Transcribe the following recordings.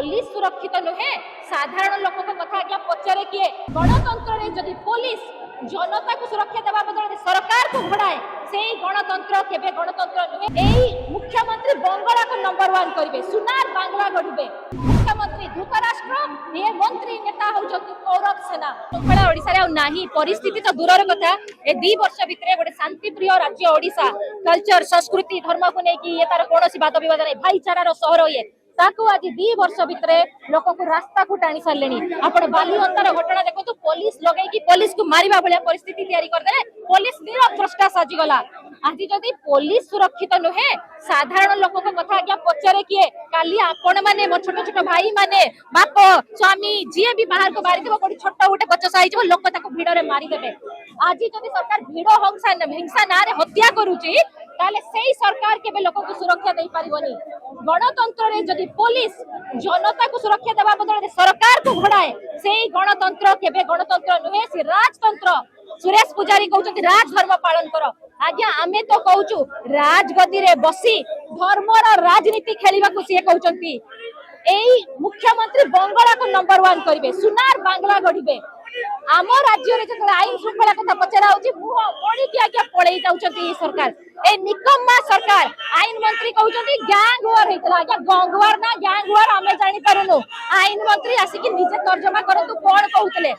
Police सुरक्षित नुहे साधारण लोक कथा आज्ञा पचारे किए गणतंत्र रे जदि पुलिस जनता को सुरक्षा देवा बदल सरकार को घोड़ाए से गणतंत्र केबे गणतंत्र नुहे। एई मुख्यमंत्री बंगला को नंबर 1 करिवे सुनार बांग्ला गढ़िबे मुख्यमंत्री धृतराष्ट्र ये मंत्री नेता होउछथि कौरव सेना बड़ा ओडिसा रे नाही परिस्थिति तो दूरर कथा ए 2 वर्ष भितरे गोटे शांति प्रिय राज्य ओडिसा कल्चर संस्कृति धर्म को लेकी ये तार कोनोसी वाद विवाद नै भाईचारार सहर ये ताकू आज 2 वर्ष भितरे लोक को रास्ता को टाणी सारलेनी आपण बाली अंतर घटना देखो पुलिस लगई कि पुलिस को मारिबा भलिया परिस्थिति तैयारी कर देले पुलिस निरभ्रष्टा साजी गला। आज जदि पुलिस सुरक्षित नुहे साधारण लोक कथा आज्ञा पचारे किए काली आपण माने मो छोट छोट भाई माने बाप स्वामी जी भी बाहर को बारी देबो कोडी छोट गोटे बच्चा आइजो लोक ताको भिड़ रे मारी देबे। आज जदि सरकार भिड़ हिंसा ना रे हत्या करूची ताले सेही सरकार केबे लोक को सुरक्षा दे पारिबनी। गणतंत्र रे जदि पुलिस जनता को सुरक्षा देवा बदल सरकार को घोड़ाए से गणतंत्र केबे गणतंत्र नुहे से राजतंत्र। सुरेश पुजारी कहउछथि राजधर्म पालन कर आज्ञा आमे तो कहउछु राजगद्दी रे बसी धर्मर राजनीति खेलिबा को से कहउछथि। एई मुख्यमंत्री बंगला को नंबर 1 करिवे सुनार बांग्ला गढ़िबे आम राज्य रे जतरा आईन श्रृंखला कथा पचरा होची मुह मोड़ी कि आज्ञा पळेई जाउछथि सरकार ए निकम्मा सरकार। आईन मंत्री कहउछथि गैंग वॉर हेतला आज्ञा गैंग वॉर ना गैंग वॉर हमें जानि परनु आईन मंत्री आसी कि निजे तर्जमा करतु कोन कहउतले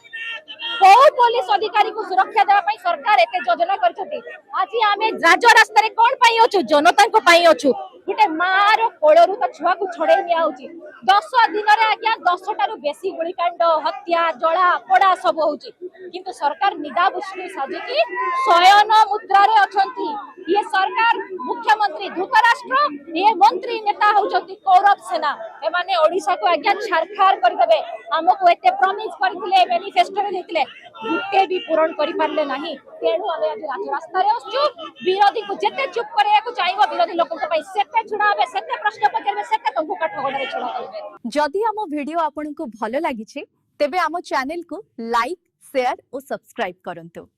को पुलिस अधिकारी को सुरक्षा देवा पई सरकार एते योजना करछथि। आज आमे राज रास्ता रे कोन पई अछु जनता को पई अछु गुटे मार कोळरू त छुआ को छडे निया होची 10 दिन रे आज्ञा 10 टारु बेसी गोलीकांड हत्या जळा पोड़ा सब होची किंतु सरकार निदा बुष्णु साजी की शयन मुद्रा रे अछंती। ये सरकार मुख्यमंत्री धृतराष्ट्र ये मंत्री नेता होउछथि कौरव सेना ए माने ओडिसा को आज्ञा छारखार कर देबे हमको एते प्रॉमिस करथिले मैनिफेस्टो रे देथिले गुटे भी पूर्ण करि पारले नाही तेणु आमे आज रास्ता रे असछु विरोधी को जेते चुप करिया को चाहिबो विरोधी लोकन पई सेते छुड़ाबे सेते प्रश्न पचारबे सेते तंकु काठगडा रे छुड़ा करबे। जदि हम वीडियो आपन को भलो लागि छे तेबे हम चैनल को लाइक शेयर और सब्सक्राइब करंतु।